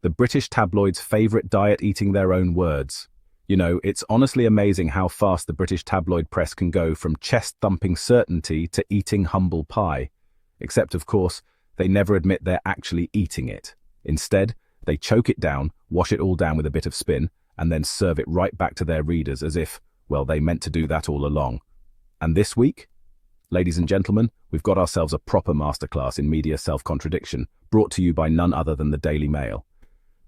The British tabloids' favourite diet, eating their own words. You know, it's honestly amazing how fast the British tabloid press can go from chest-thumping certainty to eating humble pie. Except, of course, they never admit they're actually eating it. Instead, they choke it down, wash it all down with a bit of spin, and then serve it right back to their readers as if, well, they meant to do that all along. And this week, ladies and gentlemen, we've got ourselves a proper masterclass in media self-contradiction, brought to you by none other than the Daily Mail,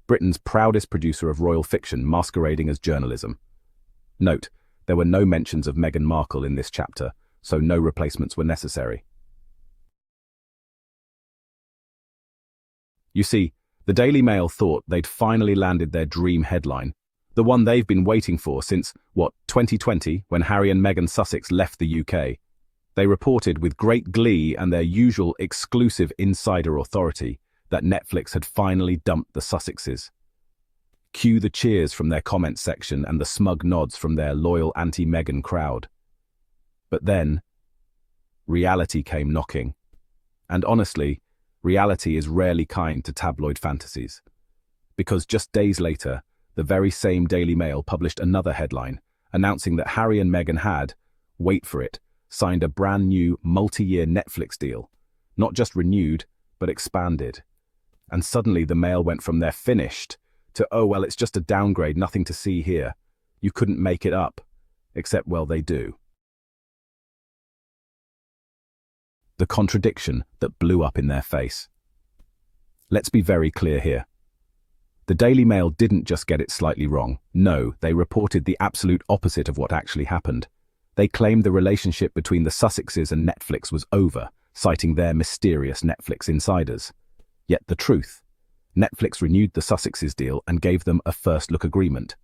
Britain's proudest producer of royal fiction masquerading as journalism. Note, there were no mentions of Meghan Markle in this chapter, so no replacements were necessary. You see, the Daily Mail thought they'd finally landed their dream headline, the one they've been waiting for since, 2020, when Harry and Meghan Sussex left the UK. They reported with great glee and their usual exclusive insider authority that Netflix had finally dumped the Sussexes. Cue the cheers from their comment section and the smug nods from their loyal anti-Meghan crowd. But then, reality came knocking. And honestly, reality is rarely kind to tabloid fantasies. Because just days later, the very same Daily Mail published another headline, announcing that Harry and Meghan had, wait for it, signed a brand new multi-year Netflix deal. Not just renewed, but expanded. And suddenly the Mail went from they're finished to, oh well, it's just a downgrade, nothing to see here. You couldn't make it up. Except, well, they do. The contradiction that blew up in their face. Let's be very clear here. The Daily Mail didn't just get it slightly wrong. No, they reported the absolute opposite of what actually happened. They claimed the relationship between the Sussexes and Netflix was over, citing their mysterious Netflix insiders. Yet the truth, Netflix renewed the Sussexes deal and gave them a first-look agreement,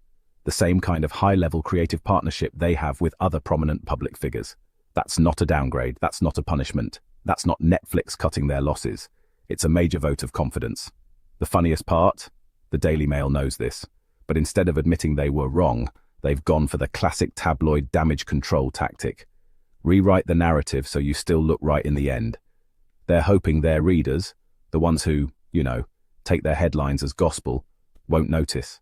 the same kind of high-level creative partnership they have with other prominent public figures. That's not a downgrade, that's not a punishment, that's not Netflix cutting their losses. It's a major vote of confidence. The funniest part? The Daily Mail knows this, but instead of admitting they were wrong, they've gone for the classic tabloid damage control tactic. Rewrite the narrative so you still look right in the end. They're hoping their readers, the ones who, take their headlines as gospel, won't notice.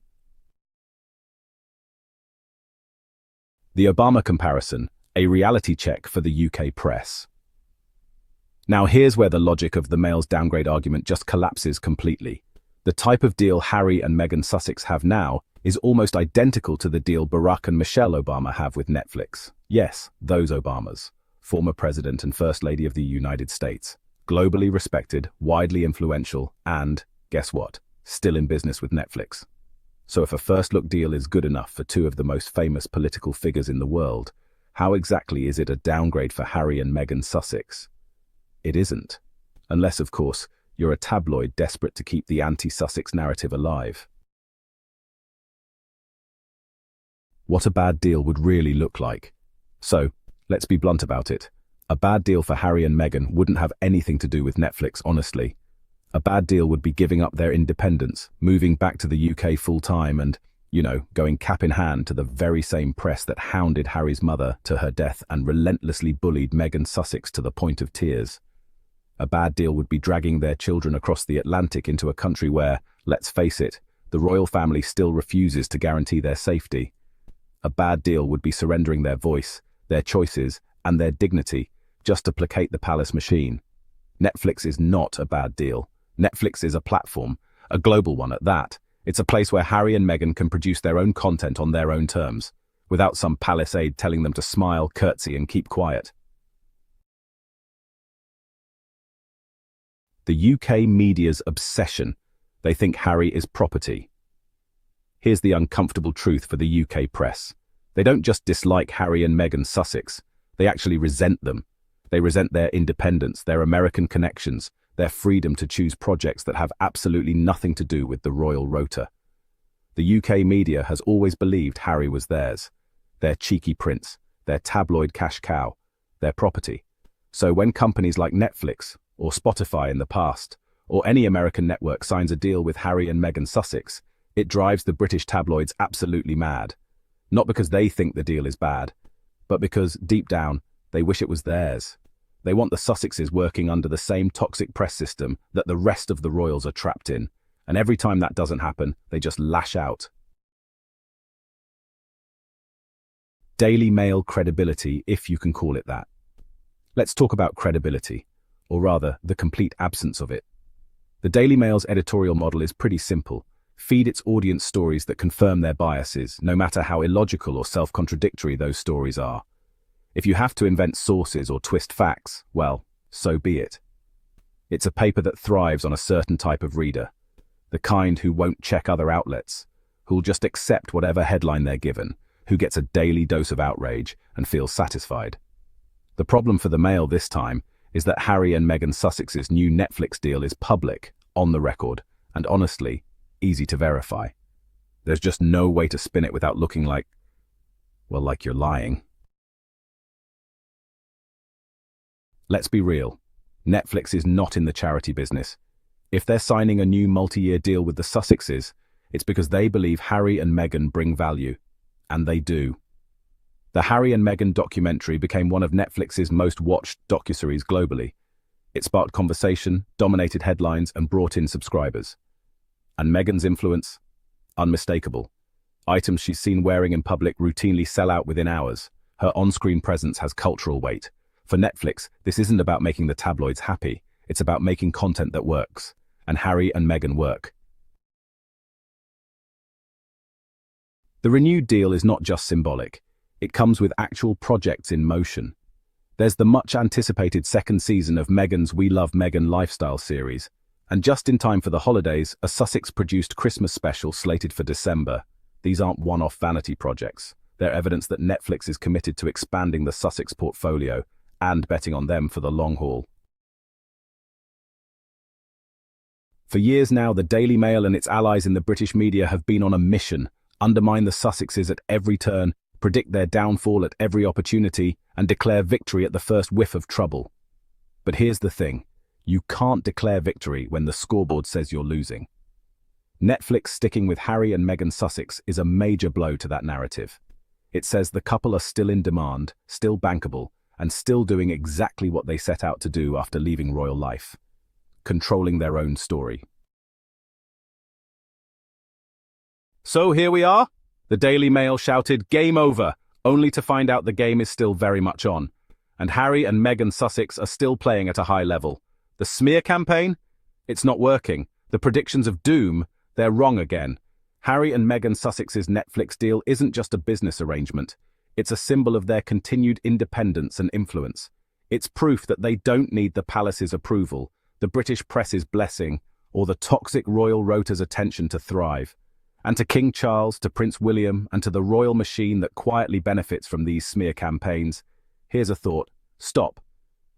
The Obama comparison, a reality check for the UK press. Now here's where the logic of the Mail's downgrade argument just collapses completely. The type of deal Harry and Meghan Sussex have now is almost identical to the deal Barack and Michelle Obama have with Netflix. Yes, those Obamas, former President and First Lady of the United States, globally respected, widely influential, and, guess what, still in business with Netflix. So if a first-look deal is good enough for two of the most famous political figures in the world, how exactly is it a downgrade for Harry and Meghan Sussex? It isn't. Unless, of course, you're a tabloid desperate to keep the anti-Sussex narrative alive. What a bad deal would really look like. So, let's be blunt about it. A bad deal for Harry and Meghan wouldn't have anything to do with Netflix, honestly. A bad deal would be giving up their independence, moving back to the UK full-time and, going cap in hand to the very same press that hounded Harry's mother to her death and relentlessly bullied Meghan Sussex to the point of tears. A bad deal would be dragging their children across the Atlantic into a country where, let's face it, the royal family still refuses to guarantee their safety. A bad deal would be surrendering their voice, their choices, and their dignity just to placate the palace machine. Netflix is not a bad deal. Netflix is a platform, a global one at that. It's a place where Harry and Meghan can produce their own content on their own terms, without some palace aide telling them to smile, curtsy, and keep quiet. The UK media's obsession. They think Harry is property. Here's the uncomfortable truth for the UK press. They don't just dislike Harry and Meghan Sussex. They actually resent them. They resent their independence, their American connections, their freedom to choose projects that have absolutely nothing to do with the royal rota. The UK media has always believed Harry was theirs, their cheeky prince, their tabloid cash cow, their property. So when companies like Netflix, or Spotify in the past, or any American network signs a deal with Harry and Meghan Sussex, it drives the British tabloids absolutely mad. Not because they think the deal is bad, but because, deep down, they wish it was theirs. They want the Sussexes working under the same toxic press system that the rest of the royals are trapped in, And every time that doesn't happen, they just lash out. Daily Mail credibility, if you can call it that. Let's talk about credibility, or rather, the complete absence of it. The Daily Mail's editorial model is pretty simple. Feed its audience stories that confirm their biases, no matter how illogical or self-contradictory those stories are. If you have to invent sources or twist facts, well, so be it. It's a paper that thrives on a certain type of reader, the kind who won't check other outlets, who'll just accept whatever headline they're given, who gets a daily dose of outrage and feels satisfied. The problem for the Mail this time is that Harry and Meghan Sussex's new Netflix deal is public, on the record, and honestly, easy to verify. There's just no way to spin it without looking like you're lying. Let's be real. Netflix is not in the charity business. If they're signing a new multi-year deal with the Sussexes, it's because they believe Harry and Meghan bring value. And they do. The Harry and Meghan documentary became one of Netflix's most watched docuseries globally. It sparked conversation, dominated headlines, and brought in subscribers. And Meghan's influence? Unmistakable. Items she's seen wearing in public routinely sell out within hours. Her on-screen presence has cultural weight. For Netflix, this isn't about making the tabloids happy. It's about making content that works. And Harry and Meghan work. The renewed deal is not just symbolic. It comes with actual projects in motion. There's the much-anticipated second season of Meghan's We Love Meghan lifestyle series, and just in time for the holidays, a Sussex-produced Christmas special slated for December. These aren't one-off vanity projects. They're evidence that Netflix is committed to expanding the Sussex portfolio and betting on them for the long haul. For years now, the Daily Mail and its allies in the British media have been on a mission: undermine the Sussexes at every turn, predict their downfall at every opportunity, and declare victory at the first whiff of trouble. But here's the thing. You can't declare victory when the scoreboard says you're losing. Netflix sticking with Harry and Meghan Sussex is a major blow to that narrative. It says the couple are still in demand, still bankable, and still doing exactly what they set out to do after leaving royal life: controlling their own story. So here we are. The Daily Mail shouted, "Game over," only to find out the game is still very much on. And Harry and Meghan Sussex are still playing at a high level. The smear campaign? It's not working. The predictions of doom? They're wrong again. Harry and Meghan Sussex's Netflix deal isn't just a business arrangement. It's a symbol of their continued independence and influence. It's proof that they don't need the palace's approval, the British press's blessing, or the toxic royal rota's attention to thrive. And to King Charles, to Prince William, and to the royal machine that quietly benefits from these smear campaigns, here's a thought. Stop.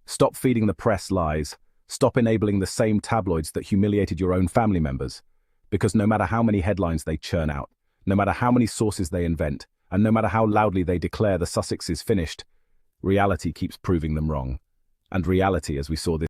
Stop feeding the press lies. Stop enabling the same tabloids that humiliated your own family members. Because no matter how many headlines they churn out, no matter how many sources they invent, and no matter how loudly they declare the Sussex is finished, reality keeps proving them wrong. And reality, as we saw this